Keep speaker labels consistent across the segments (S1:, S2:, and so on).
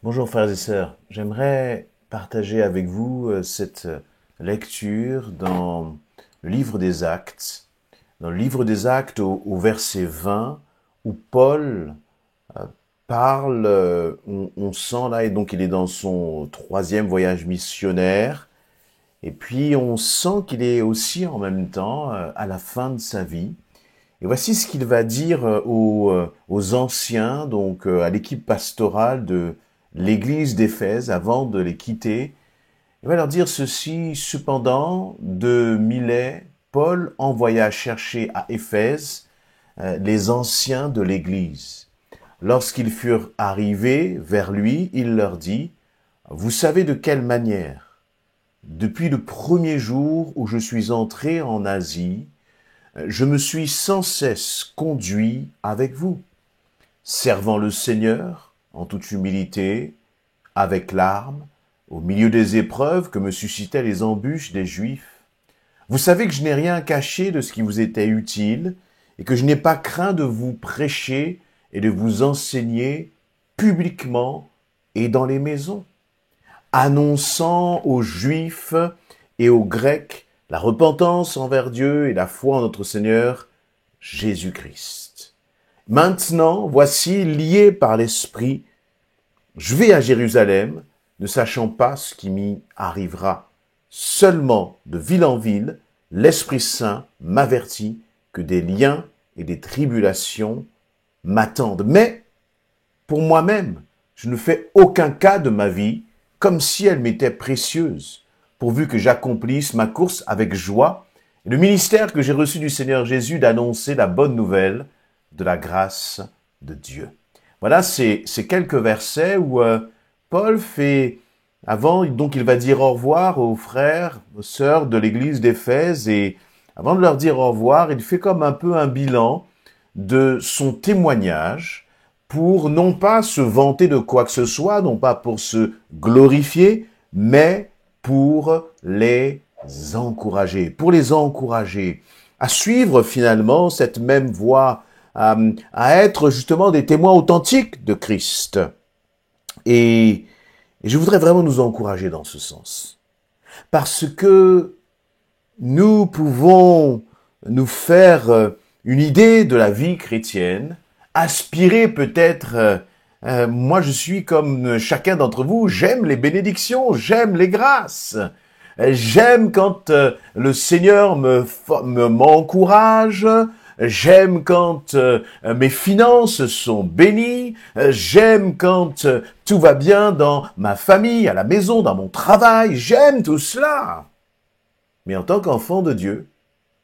S1: Bonjour frères et sœurs, j'aimerais partager avec vous cette lecture dans le livre des Actes, au verset 20, où Paul parle, on sent là, et donc il est dans son troisième voyage missionnaire, et puis on sent qu'il est aussi en même temps à la fin de sa vie. Et voici ce qu'il va dire aux anciens, donc à l'équipe pastorale de l'église d'Éphèse avant de les quitter. Il va leur dire ceci: cependant, de Milet, Paul envoya chercher à Éphèse les anciens de l'église. Lorsqu'ils furent arrivés vers lui, il leur dit: vous savez de quelle manière, depuis le premier jour où je suis entré en Asie, je me suis sans cesse conduit avec vous, servant le Seigneur en toute humilité, avec larmes, au milieu des épreuves que me suscitaient les embûches des Juifs. Vous savez que je n'ai rien caché de ce qui vous était utile, et que je n'ai pas craint de vous prêcher et de vous enseigner publiquement et dans les maisons, annonçant aux Juifs et aux Grecs la repentance envers Dieu et la foi en notre Seigneur Jésus-Christ. Maintenant, voici, lié par l'Esprit, je vais à Jérusalem, ne sachant pas ce qui m'y arrivera. Seulement, de ville en ville, l'Esprit Saint m'avertit que des liens et des tribulations m'attendent. Mais, pour moi-même, je ne fais aucun cas de ma vie, comme si elle m'était précieuse, pourvu que j'accomplisse ma course avec joie et le ministère que j'ai reçu du Seigneur Jésus d'annoncer la bonne nouvelle de la grâce de Dieu. Voilà, c'est quelques versets où Paul fait, avant, donc il va dire au revoir aux frères, aux sœurs de l'église d'Éphèse, et avant de leur dire au revoir, il fait comme un peu un bilan de son témoignage pour non pas se vanter de quoi que ce soit, non pas pour se glorifier, mais pour les encourager à suivre finalement cette même voie, à être justement des témoins authentiques de Christ. Et je voudrais vraiment nous encourager dans ce sens. Parce que nous pouvons nous faire une idée de la vie chrétienne, aspirer peut-être, moi je suis comme chacun d'entre vous, j'aime les bénédictions, j'aime les grâces. J'aime quand le Seigneur m'encourage, j'aime quand mes finances sont bénies, j'aime quand tout va bien dans ma famille, à la maison, dans mon travail, j'aime tout cela. Mais en tant qu'enfants de Dieu,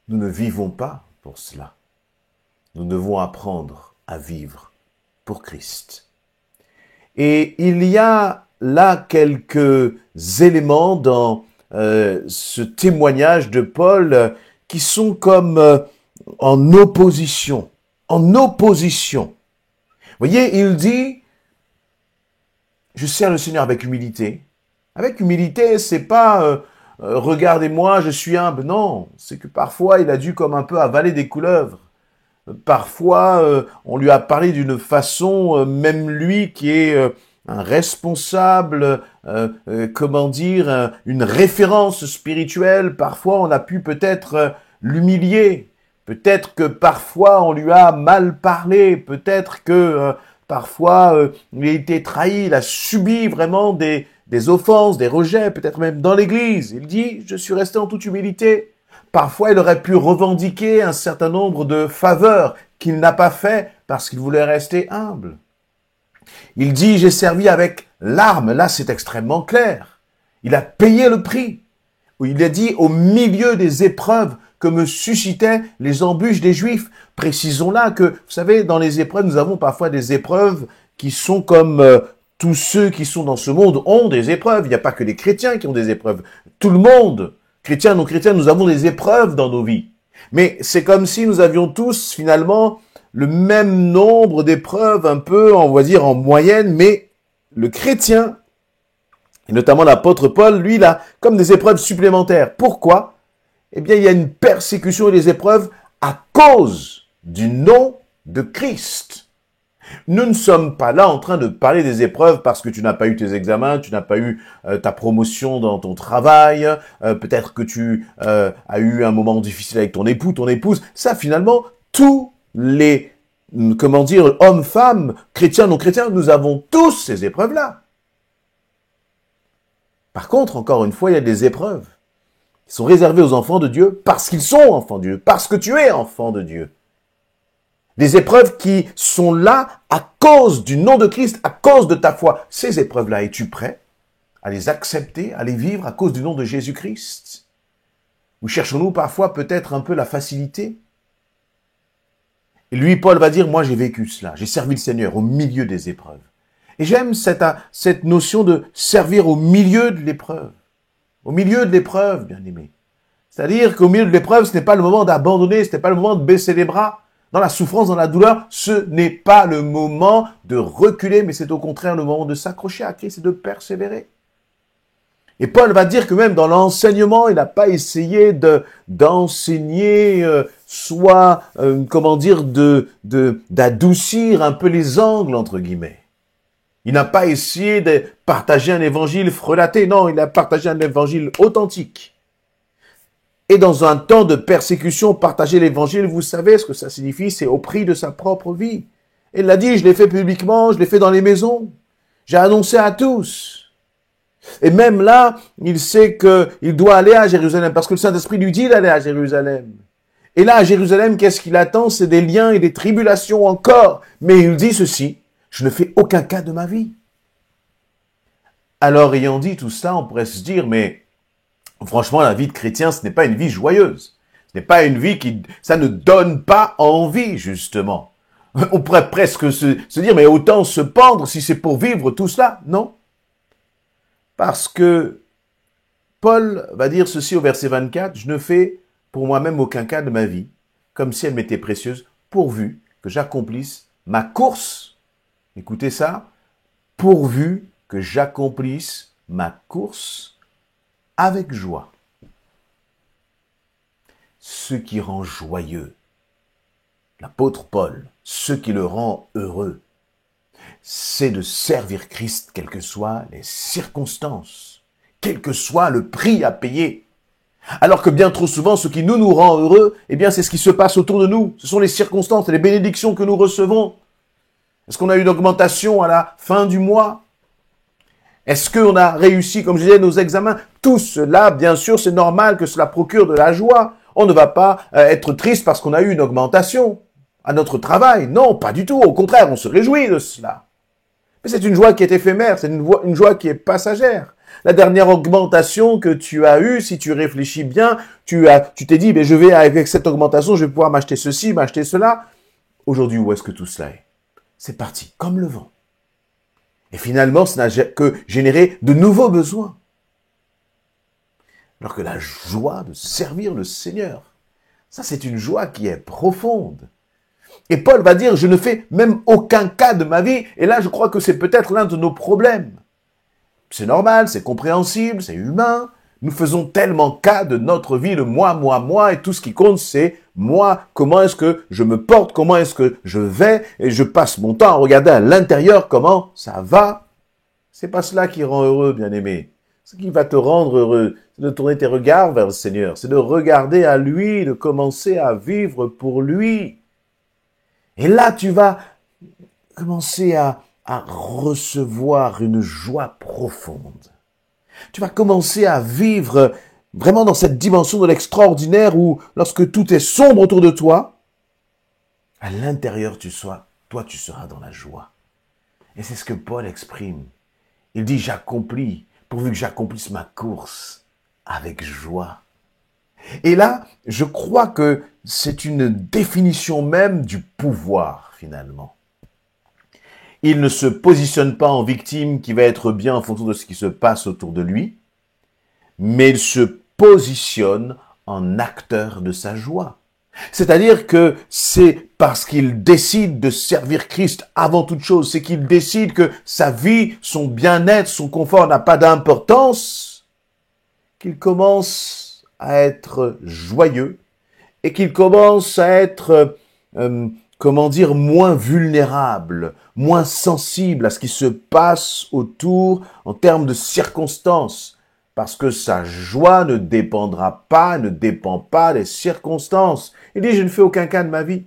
S1: nous ne vivons pas pour cela. Nous devons apprendre à vivre pour Christ. Et il y a là quelques éléments dans ce témoignage de Paul qui sont comme en opposition. En opposition. Vous voyez, il dit, je sers le Seigneur avec humilité. Avec humilité, c'est pas regardez-moi, je suis humble. Non, c'est que parfois il a dû comme un peu avaler des couleuvres. Parfois, on lui a parlé d'une façon, même lui qui est un responsable, comment dire, une référence spirituelle, parfois on a pu peut-être l'humilier. Peut-être que parfois on lui a mal parlé. Peut-être que parfois il a été trahi, il a subi vraiment des offenses, des rejets, peut-être même dans l'église. Il dit, je suis resté en toute humilité. Parfois, il aurait pu revendiquer un certain nombre de faveurs qu'il n'a pas fait parce qu'il voulait rester humble. Il dit, j'ai servi avec larmes. Là, c'est extrêmement clair. Il a payé le prix. Il a dit, au milieu des épreuves que me suscitaient les embûches des Juifs. Précisons là que, vous savez, dans les épreuves, nous avons parfois des épreuves qui sont comme tous ceux qui sont dans ce monde ont des épreuves. Il n'y a pas que les chrétiens qui ont des épreuves. Tout le monde, chrétiens, non chrétiens, nous avons des épreuves dans nos vies. Mais c'est comme si nous avions tous, finalement, le même nombre d'épreuves, un peu, on va dire, en moyenne, mais le chrétien, et notamment l'apôtre Paul, lui, il a comme des épreuves supplémentaires. Pourquoi? Eh bien, il y a une persécution et des épreuves à cause du nom de Christ. Nous ne sommes pas là en train de parler des épreuves parce que tu n'as pas eu tes examens, tu n'as pas eu ta promotion dans ton travail, peut-être que tu as eu un moment difficile avec ton époux, ton épouse. Ça, finalement, tous les, comment dire, hommes, femmes, chrétiens, non chrétiens, nous avons tous ces épreuves-là. Par contre, encore une fois, il y a des épreuves qui sont réservées aux enfants de Dieu parce qu'ils sont enfants de Dieu, parce que tu es enfant de Dieu. Des épreuves qui sont là à cause du nom de Christ, à cause de ta foi. Ces épreuves-là, es-tu prêt à les accepter, à les vivre à cause du nom de Jésus-Christ? Ou cherchons-nous parfois peut-être un peu la facilité? Et lui, Paul va dire, moi j'ai vécu cela, j'ai servi le Seigneur au milieu des épreuves. Et j'aime cette notion de servir au milieu de l'épreuve. Au milieu de l'épreuve, bien aimé. C'est-à-dire qu'au milieu de l'épreuve, ce n'est pas le moment d'abandonner, ce n'est pas le moment de baisser les bras. Dans la souffrance, dans la douleur, ce n'est pas le moment de reculer, mais c'est au contraire le moment de s'accrocher à Christ et de persévérer. Et Paul va dire que même dans l'enseignement, il n'a pas essayé d'enseigner, d'adoucir un peu les angles, entre guillemets. Il n'a pas essayé de partager un évangile frelaté, non, il a partagé un évangile authentique. Et dans un temps de persécution, partager l'évangile, vous savez ce que ça signifie, c'est au prix de sa propre vie. Et il l'a dit, je l'ai fait publiquement, je l'ai fait dans les maisons. J'ai annoncé à tous. Et même là, il sait qu'il doit aller à Jérusalem, parce que le Saint-Esprit lui dit d'aller à Jérusalem. Et là, à Jérusalem, qu'est-ce qu'il attend? C'est des liens et des tribulations encore. Mais il dit ceci, je ne fais aucun cas de ma vie. Alors, ayant dit tout ça, on pourrait se dire, mais franchement, la vie de chrétien, ce n'est pas une vie joyeuse. Ce n'est pas une vie ça ne donne pas envie, justement. On pourrait presque se dire, mais autant se pendre si c'est pour vivre tout cela. Non. Parce que Paul va dire ceci au verset 24, je ne fais pour moi-même aucun cas de ma vie, comme si elle m'était précieuse, pourvu que j'accomplisse ma course. Écoutez ça, pourvu que j'accomplisse ma course avec joie. Ce qui rend joyeux, l'apôtre Paul, ce qui le rend heureux, c'est de servir Christ, quelles que soient les circonstances, quel que soit le prix à payer. Alors que bien trop souvent, ce qui nous rend heureux, eh bien, c'est ce qui se passe autour de nous. Ce sont les circonstances et les bénédictions que nous recevons. Est-ce qu'on a eu une augmentation à la fin du mois? Est-ce qu'on a réussi, comme je disais, nos examens? Tout cela, bien sûr, c'est normal que cela procure de la joie. On ne va pas être triste parce qu'on a eu une augmentation à notre travail. Non, pas du tout. Au contraire, on se réjouit de cela. Mais c'est une joie qui est éphémère, c'est une joie qui est passagère. La dernière augmentation que tu as eue, si tu réfléchis bien, tu t'es dit, je vais, avec cette augmentation, je vais pouvoir m'acheter ceci, m'acheter cela. Aujourd'hui, où est-ce que tout cela est? C'est parti, comme le vent. Et finalement, ça n'a que généré de nouveaux besoins. Alors que la joie de servir le Seigneur, ça c'est une joie qui est profonde. Et Paul va dire, je ne fais même aucun cas de ma vie. Et là, je crois que c'est peut-être l'un de nos problèmes. C'est normal, c'est compréhensible, c'est humain. Nous faisons tellement cas de notre vie, de moi, et tout ce qui compte, c'est moi, comment est-ce que je me porte, comment est-ce que je vais, et je passe mon temps à regarder à l'intérieur comment ça va. C'est pas cela qui rend heureux, bien-aimé. Ce qui va te rendre heureux, c'est de tourner tes regards vers le Seigneur, c'est de regarder à lui, de commencer à vivre pour lui. Et là, tu vas commencer à recevoir une joie profonde. Tu vas commencer à vivre vraiment dans cette dimension de l'extraordinaire où, lorsque tout est sombre autour de toi, à l'intérieur, tu seras dans la joie. Et c'est ce que Paul exprime. Il dit, j'accomplis, pourvu que j'accomplisse ma course avec joie. Et là, je crois que c'est une définition même du pouvoir, finalement. Il ne se positionne pas en victime qui va être bien en fonction de ce qui se passe autour de lui, mais il se positionne en acteur de sa joie. C'est-à-dire que c'est parce qu'il décide de servir Christ avant toute chose, c'est qu'il décide que sa vie, son bien-être, son confort n'a pas d'importance, qu'il commence à être joyeux et qu'il commence à être comment dire, moins vulnérable, moins sensible à ce qui se passe autour en termes de circonstances. Parce que sa joie ne dépend pas des circonstances. Il dit, je ne fais aucun cas de ma vie.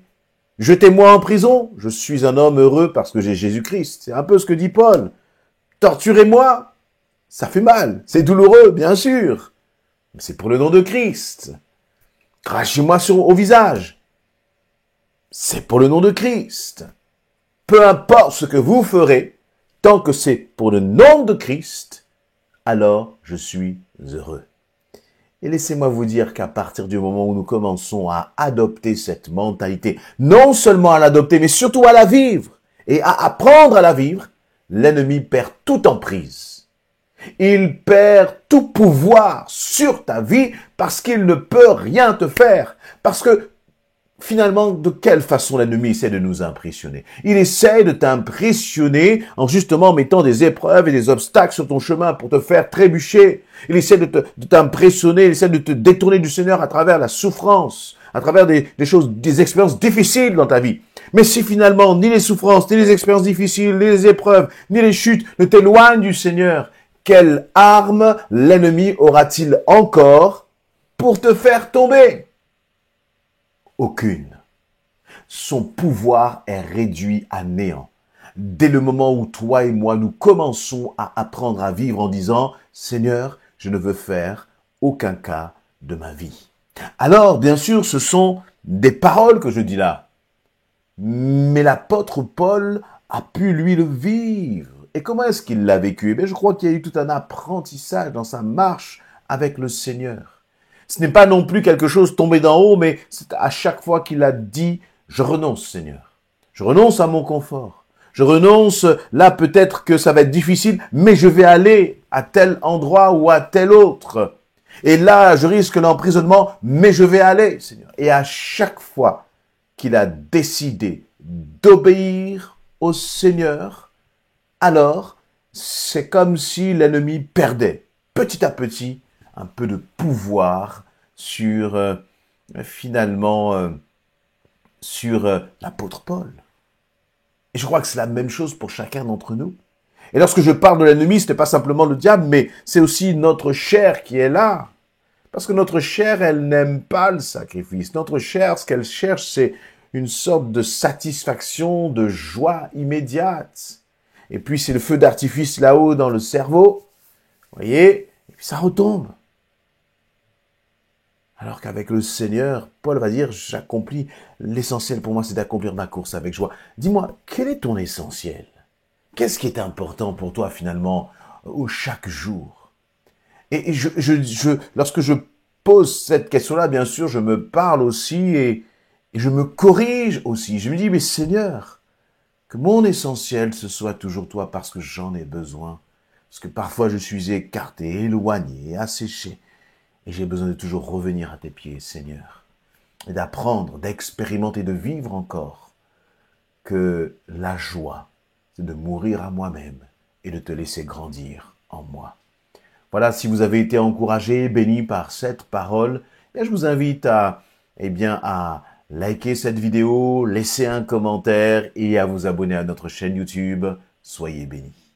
S1: Jetez-moi en prison, je suis un homme heureux parce que j'ai Jésus-Christ. C'est un peu ce que dit Paul. Torturez-moi, ça fait mal, c'est douloureux, bien sûr. Mais c'est pour le nom de Christ. Crachez-moi au visage. C'est pour le nom de Christ. Peu importe ce que vous ferez, tant que c'est pour le nom de Christ, alors je suis heureux. Et laissez-moi vous dire qu'à partir du moment où nous commençons à adopter cette mentalité, non seulement à l'adopter, mais surtout à la vivre et à apprendre à la vivre, l'ennemi perd toute emprise. Il perd tout pouvoir sur ta vie parce qu'il ne peut rien te faire. Parce que finalement, de quelle façon l'ennemi essaie de nous impressionner? Il essaie de t'impressionner en justement mettant des épreuves et des obstacles sur ton chemin pour te faire trébucher. Il essaie de t'impressionner, il essaie de te détourner du Seigneur à travers la souffrance, à travers des choses, des expériences difficiles dans ta vie. Mais si finalement, ni les souffrances, ni les expériences difficiles, ni les épreuves, ni les chutes ne t'éloignent du Seigneur, quelle arme l'ennemi aura-t-il encore pour te faire tomber? Aucune. Son pouvoir est réduit à néant. Dès le moment où toi et moi, nous commençons à apprendre à vivre en disant « Seigneur, je ne veux faire aucun cas de ma vie ». Alors, bien sûr, ce sont des paroles que je dis là. Mais l'apôtre Paul a pu, lui, le vivre. Et comment est-ce qu'il l'a vécu? Eh bien, je crois qu'il y a eu tout un apprentissage dans sa marche avec le Seigneur. Ce n'est pas non plus quelque chose tombé d'en haut, mais c'est à chaque fois qu'il a dit « Je renonce, Seigneur. Je renonce à mon confort. Je renonce, là peut-être que ça va être difficile, mais je vais aller à tel endroit ou à tel autre. Et là, je risque l'emprisonnement, mais je vais aller, Seigneur. » Et à chaque fois qu'il a décidé d'obéir au Seigneur, alors c'est comme si l'ennemi perdait petit à petit un peu de pouvoir sur, l'apôtre Paul. Et je crois que c'est la même chose pour chacun d'entre nous. Et lorsque je parle de l'ennemi, ce n'est pas simplement le diable, mais c'est aussi notre chair qui est là. Parce que notre chair, elle n'aime pas le sacrifice. Notre chair, ce qu'elle cherche, c'est une sorte de satisfaction, de joie immédiate. Et puis c'est le feu d'artifice là-haut dans le cerveau, vous voyez, et puis ça retombe. Alors qu'avec le Seigneur, Paul va dire, j'accomplis, l'essentiel pour moi, c'est d'accomplir ma course avec joie. Dis-moi, quel est ton essentiel? Qu'est-ce qui est important pour toi finalement, chaque jour? Et lorsque je pose cette question-là, bien sûr, je me parle aussi et je me corrige aussi. Je me dis, mais Seigneur, que mon essentiel, ce soit toujours toi parce que j'en ai besoin. Parce que parfois je suis écarté, éloigné, asséché. Et j'ai besoin de toujours revenir à tes pieds, Seigneur. Et d'apprendre, d'expérimenter, de vivre encore. Que la joie, c'est de mourir à moi-même et de te laisser grandir en moi. Voilà, si vous avez été encouragé, béni par cette parole, je vous invite à liker cette vidéo, laisser un commentaire et à vous abonner à notre chaîne YouTube. Soyez bénis.